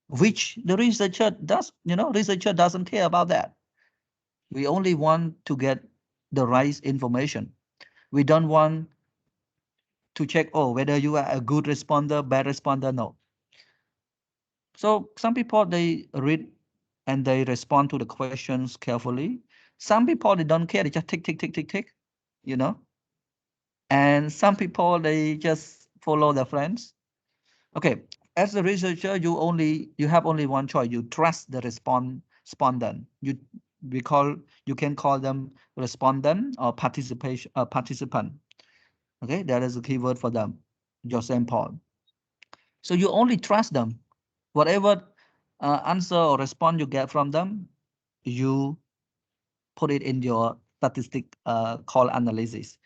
Speaker 1: which the researcher does. Researcher doesn't care about that. We only want to get the right information. We don't want to check, oh, whether you are a good responder, bad responder. No. So some people, they read and they respond to the questions carefully. Some people, they don't care. They just tick, tick, tick, tick, tick, you know. And some people, they just follow their friends. Okay, as a researcher, you have only one choice. You trust the respondent. You can call them respondent or participant. Okay, that is a keyword for them, your sample. So you only trust them. Whatever answer or response you get from them, you put it in your statistic call analysis.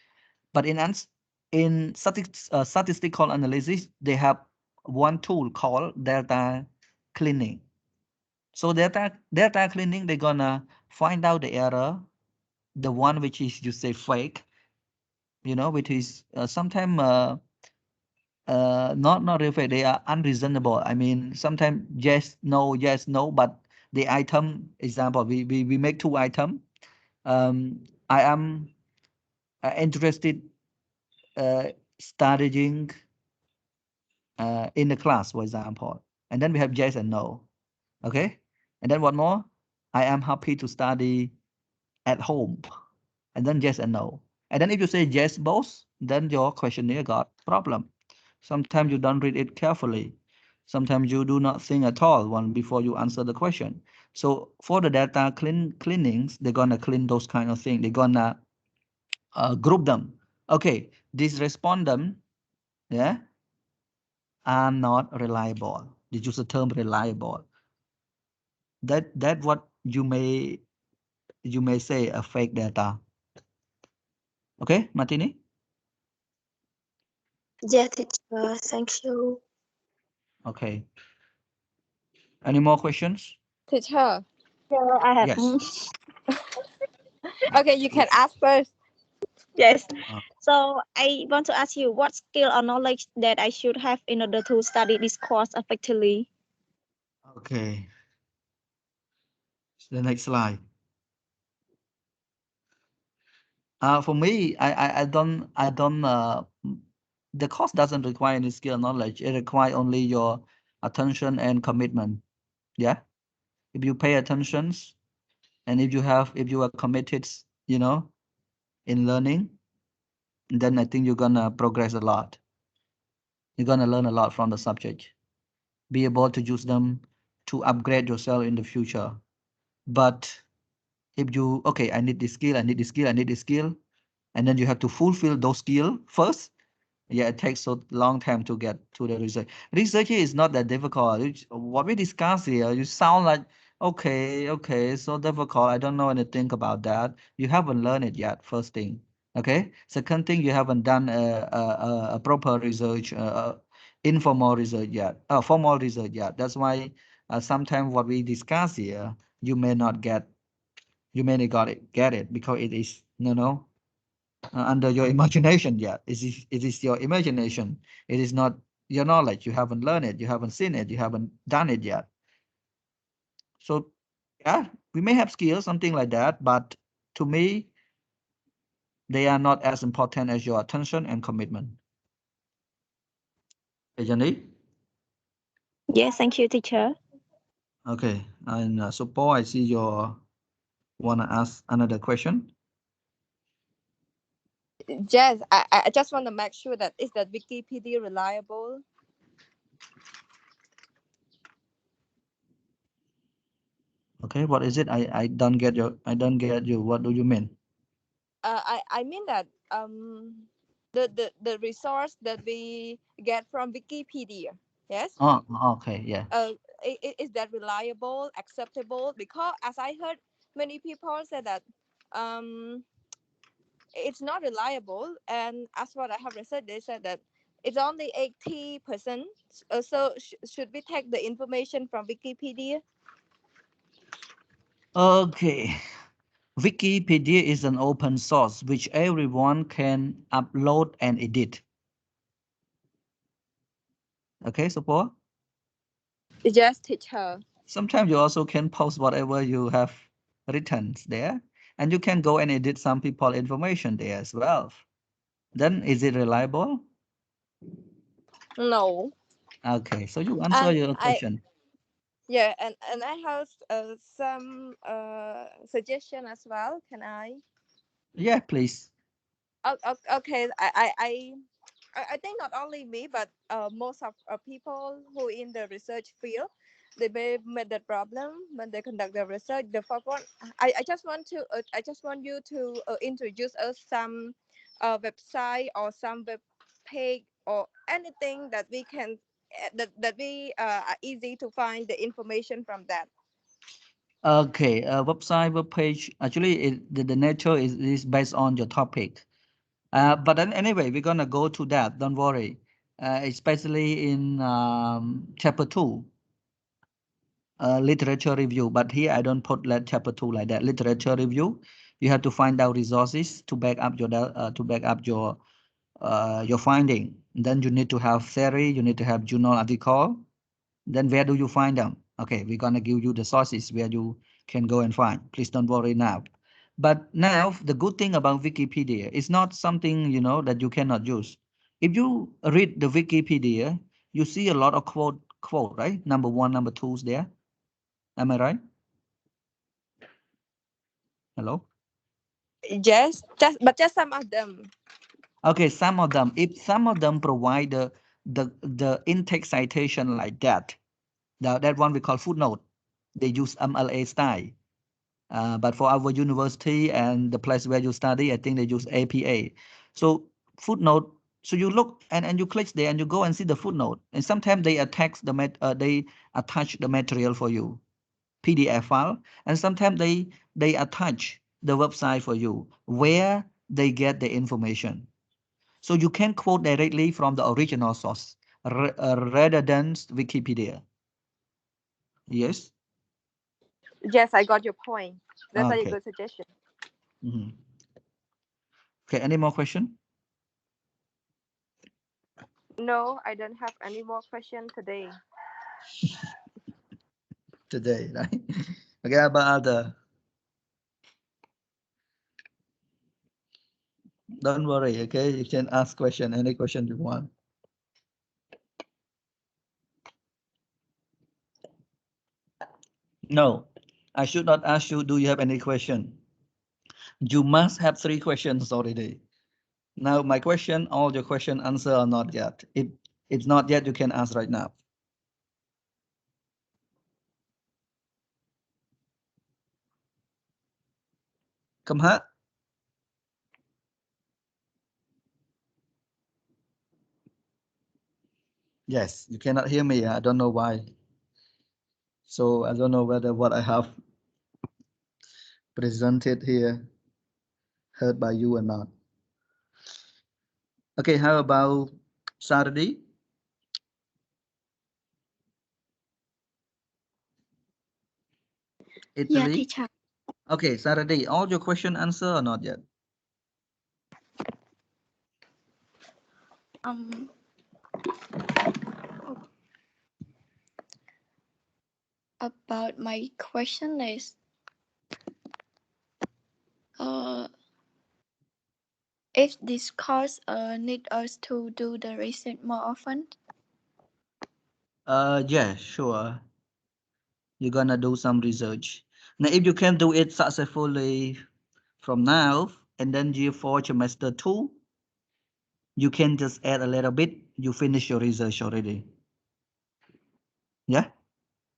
Speaker 1: But in statistical analysis, they have one tool called data cleaning. So data cleaning, they're gonna find out the error, the one which is you say fake, which is sometimes not real fake. They are unreasonable. I mean, sometimes yes, no, but the item example, we make 2 items. I am interested studying in the class, for example, and then we have yes and no. Okay, and then what more? I am happy to study at home, and then yes and no. And then if you say yes both, then your questionnaire got problem. Sometimes you don't read it carefully. Sometimes you do not think at all one before you answer the question. So for the data cleanings, they're gonna clean those kind of things. They're gonna group them. Okay, this respondent, yeah, are not reliable. They use the term reliable. That what you may say a fake data. Okay, Martini?
Speaker 4: Yes, teacher. Thank you.
Speaker 1: Okay. Any more questions?
Speaker 5: Teacher.
Speaker 7: So I have
Speaker 1: Yes.
Speaker 5: Okay, you can ask first.
Speaker 7: yes.
Speaker 1: Uh,
Speaker 7: So I want to ask you what skill or knowledge that I should have in order to study this course effectively.
Speaker 1: okay. The next slide. For me, I don't. The course doesn't require any skill knowledge. It requires only your attention and commitment. Yeah. If you pay attention and if you are committed, in learning, then I think you're gonna progress a lot. You're gonna learn a lot from the subject. Be able to use them to upgrade yourself in the future. But if you okay, I need this skill, I need this skill, I need this skill, and then you have to fulfill those skills first. Yeah, it takes so long time to get to the research. Research here is not that difficult. What we discuss here, you sound like, okay, so difficult. I don't know anything about that. You haven't learned it yet, first thing. Okay. Second thing, you haven't done a proper research, informal research yet, formal research yet. That's why sometimes what we discuss here, you may not get it because it is, under your imagination yet. It is your imagination. It is not your knowledge. You haven't learned it. You haven't seen it. You haven't done it yet. So, yeah, we may have skills, something like that, but to me, they are not as important as your attention and commitment. Hey, Jenny?
Speaker 7: Yes, thank you, teacher.
Speaker 1: Okay, and so Paul, I see you wanna ask another question.
Speaker 5: Yes, I just want to make sure that is that Wikipedia reliable?
Speaker 1: Okay, what is it? I don't get you. What do you mean?
Speaker 5: I mean that the resource that we get from Wikipedia, yes,
Speaker 1: Oh, okay, yeah.
Speaker 5: is that reliable, acceptable? Because as I heard, many people say that um it's not reliable, and as what I have researched, they said that it's only 80%. So should we take the information from Wikipedia?
Speaker 1: Okay. Wikipedia is an open source which everyone can upload and edit. Okay, support.
Speaker 5: Just teacher.
Speaker 1: Sometimes you also can post whatever you have written there, and you can go and edit some people information there as well. Then is it reliable?
Speaker 5: No.
Speaker 1: Okay, so you answer
Speaker 5: And
Speaker 1: your
Speaker 5: I
Speaker 1: question.
Speaker 5: yeah, and I have some suggestion as well. Can I?
Speaker 1: Yeah, please.
Speaker 5: Okay, I think not only me, but most of people who in the research field, they may met that problem when they conduct the research. The first one, I just want to, I just want you to introduce us some website or some web page or anything that we can that we are easy to find the information from that.
Speaker 1: Okay, website, web page. Actually, the nature is based on your topic. But then anyway, we're gonna go to that. Don't worry. Especially in chapter 2, literature review. But here I don't put chapter 2 like that. Literature review. You have to find out resources to back up your finding. Then you need to have theory. You need to have journal article. Then where do you find them? Okay, we're gonna give you the sources where you can go and find. Please don't worry now. But now the good thing about Wikipedia is not something that you cannot use. If you read the Wikipedia, you see a lot of quote, right? Number one, number two's there. Am I right? Hello?
Speaker 5: Yes, just some of them.
Speaker 1: Okay, some of them. If some of them provide the in-text citation like that, that one we call footnote. They use MLA style. But for our university and the place where you study, I think they use APA. So footnote. So you look and you click there and you go and see the footnote. And sometimes they they attach the material for you, PDF file, and sometimes they attach the website for you where they get the information. So you can quote directly from the original source rather than Wikipedia. Yes.
Speaker 5: Yes, I got your point. That's a
Speaker 1: Okay.
Speaker 5: good suggestion.
Speaker 1: Mhm. Okay. Any more question?
Speaker 5: No, I don't have any more question today.
Speaker 1: Today, right? Okay, about other. Don't worry, okay? You can ask question, any question you want. No, I should not ask you, do you have any question? You must have 3 questions already. Now, my question, all your question answer or not yet. If it's not yet, you can ask right now. Come here. Yes, you cannot hear me. I don't know why. So I don't know whether what I have presented here heard by you or not. Okay, how about Saturday?
Speaker 6: Yeah,
Speaker 1: Italy?
Speaker 6: teacher.
Speaker 1: Okay, Saturday, all your question answer or not yet?
Speaker 6: Um, about my question is, uh, if this course need us to do the research more often.
Speaker 1: Yeah, sure. You're gonna do some research. Now, if you can do it successfully from now, and then year 4 semester 2, you can just add a little bit, you finish your research already. Yeah.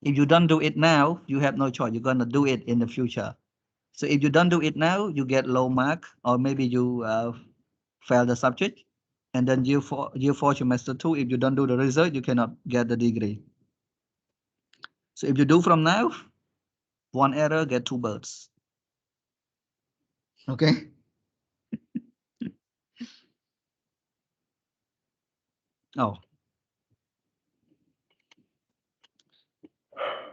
Speaker 1: If you don't do it now, you have no choice. You're gonna do it in the future. So if you don't do it now, you get low mark, or maybe you fail the subject. And then year 4 semester 2, if you don't do the research, you cannot get the degree. So if you do from now, one error, get 2 birds. Okay. Oh.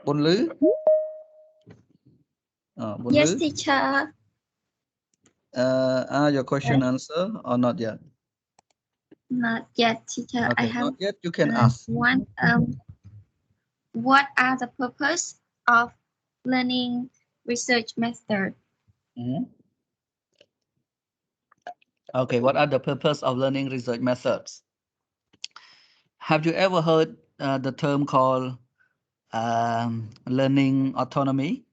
Speaker 1: Bôn Lứ. Bôn
Speaker 3: Yes,
Speaker 1: Lứ.
Speaker 3: teacher.
Speaker 1: Are your question answered or not yet?
Speaker 3: Not yet, teacher. I
Speaker 1: Okay,
Speaker 3: have
Speaker 1: not yet. You can ask.
Speaker 3: one. What are the purpose of learning research method?
Speaker 1: Okay, what are the purpose of learning research methods? Have you ever heard the term called learning autonomy?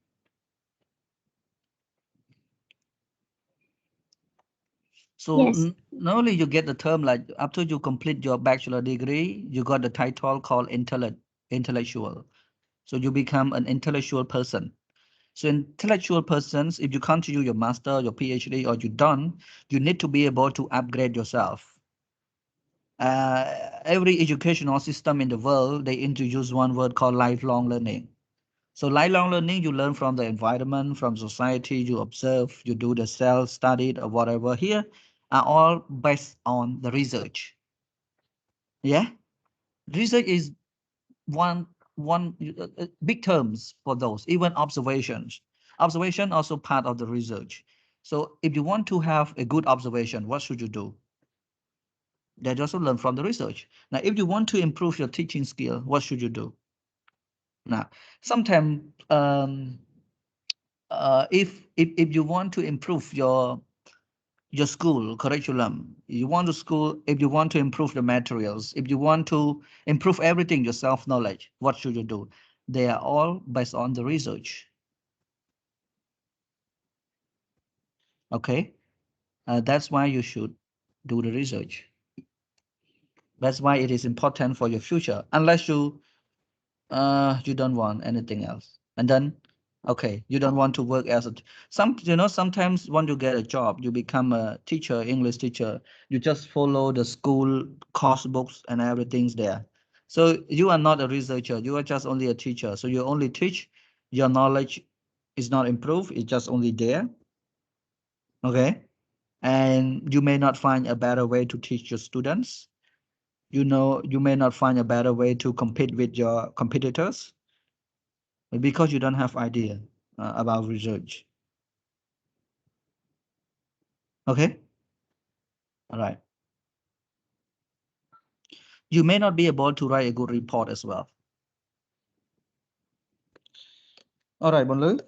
Speaker 1: So
Speaker 3: Yes.
Speaker 1: not only you get the term, like after you complete your bachelor degree, you got the title called intellectual. So you become an intellectual person. So intellectual persons, if you continue your master, your PhD, or you don't, you need to be able to upgrade yourself. Every educational system in the world, they introduce one word called lifelong learning. So lifelong learning, you learn from the environment, from society, you observe, you do the self-study or whatever. Here are all based on the research. Yeah, research is one big terms for those, even observations. Observation also part of the research. So if you want to have a good observation, what should you do? They also learn from the research. Now, if you want to improve your teaching skill, what should you do? Now, sometimes if you want to improve your school curriculum, you want to school, if you want to improve the materials, if you want to improve everything, your self-knowledge, what should you do? They are all based on the research. Okay, that's why you should do the research. That's why it is important for your future, unless you don't want anything else. And then, okay, you don't want to work as a, sometimes when you get a job, you become a teacher, English teacher, you just follow the school course books and everything's there. So you are not a researcher, you are just only a teacher. So you only teach, your knowledge is not improved, it's just only there. Okay. And you may not find a better way to teach your students. You may not find a better way to compete with your competitors, because you don't have idea about research. Okay. All right. You may not be able to write a good report as well. All right, Bonlu.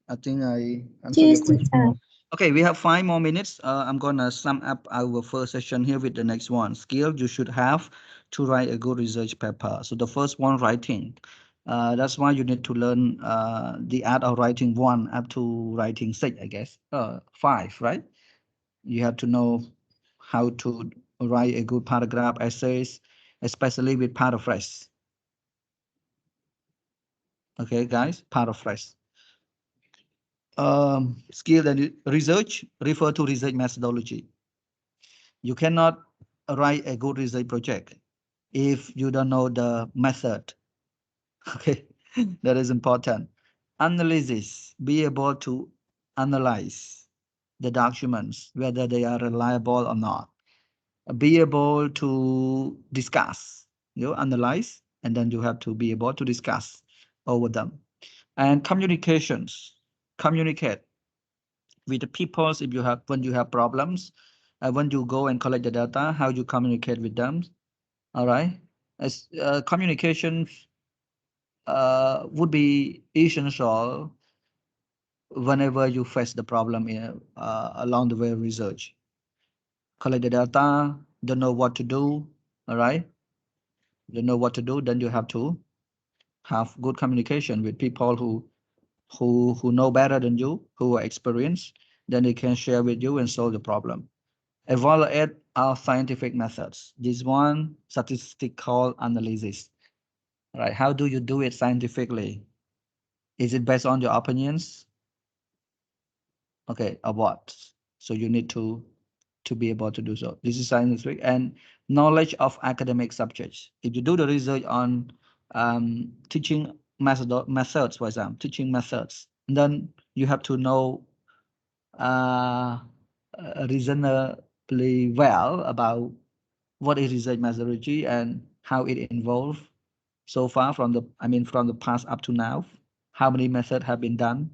Speaker 1: I think I answered your
Speaker 3: Yes,
Speaker 1: question.
Speaker 3: teacher.
Speaker 1: Okay, we have 5 more minutes. I'm gonna sum up our first session here with the next one. Skill you should have to write a good research paper. So the first one, writing. That's why you need to learn the art of writing 1 up to writing 6, I guess. 5, right? You have to know how to write a good paragraph essays, especially with paraphrase. Okay, guys, paraphrase. Skill and research, refer to research methodology. You cannot write a good research project if you don't know the method. Okay, that is important. Analysis, be able to analyze the documents, whether they are reliable or not. Be able to discuss, you analyze, and then you have to be able to discuss over them. And communications, communicate with the people. If you have, when you have problems, when you go and collect the data, how you communicate with them. All right. As communication would be essential whenever you face the problem in, along the way of research. Collect the data, don't know what to do. All right. Don't know what to do, then you have to have good communication with people who know better than you, who are experienced. then they can share with you and solve the problem. Evaluate our scientific methods. This one, statistical analysis. Right? How do you do it scientifically? Is it based on your opinions? Okay, or what? So you need to be able to do so. This is scientific and knowledge of academic subjects. If you do the research on teaching methods, for example, teaching methods, then you have to know reasonably well about what is research methodology and how it involved so far from the past up to now. How many methods have been done?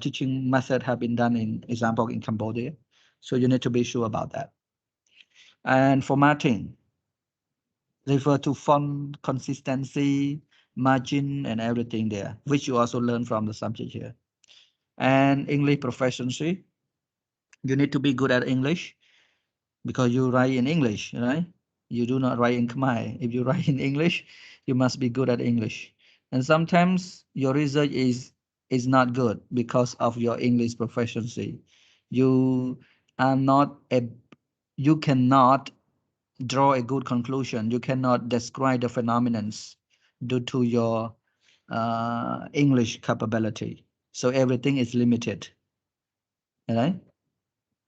Speaker 1: Teaching method have been done in example in Cambodia. So you need to be sure about that. And formatting, refer to font consistency, margin, and everything there, which you also learn from the subject here. And English proficiency, you need to be good at English because you write in English, right? You do not write in Khmer. If you write in English, you must be good at English. And sometimes your research is not good because of your English proficiency. You are not you cannot draw a good conclusion. You cannot describe the phenomenons due to your English capability. So everything is limited. All right?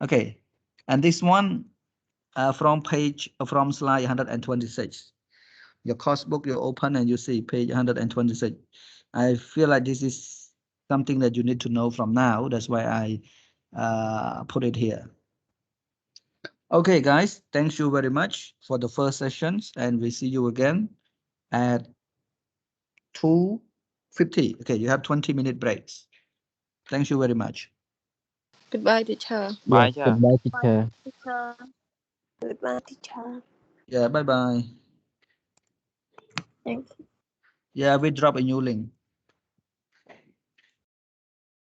Speaker 1: Okay. And this one from slide 126. Your course book, you open and you see page 126. I feel like this is something that you need to know from now. That's why I put it here. Okay, guys, thank you very much for the first sessions, and we see you again at 2:50. Okay, you have 20-minute breaks. Thank you very much.
Speaker 5: Goodbye, teacher.
Speaker 9: Bye,
Speaker 10: Yes,
Speaker 9: teacher.
Speaker 10: goodbye, teacher.
Speaker 7: Teacher.
Speaker 4: Goodbye, teacher.
Speaker 1: Yeah, bye-bye.
Speaker 7: Thank you.
Speaker 1: Yeah, we drop a new link.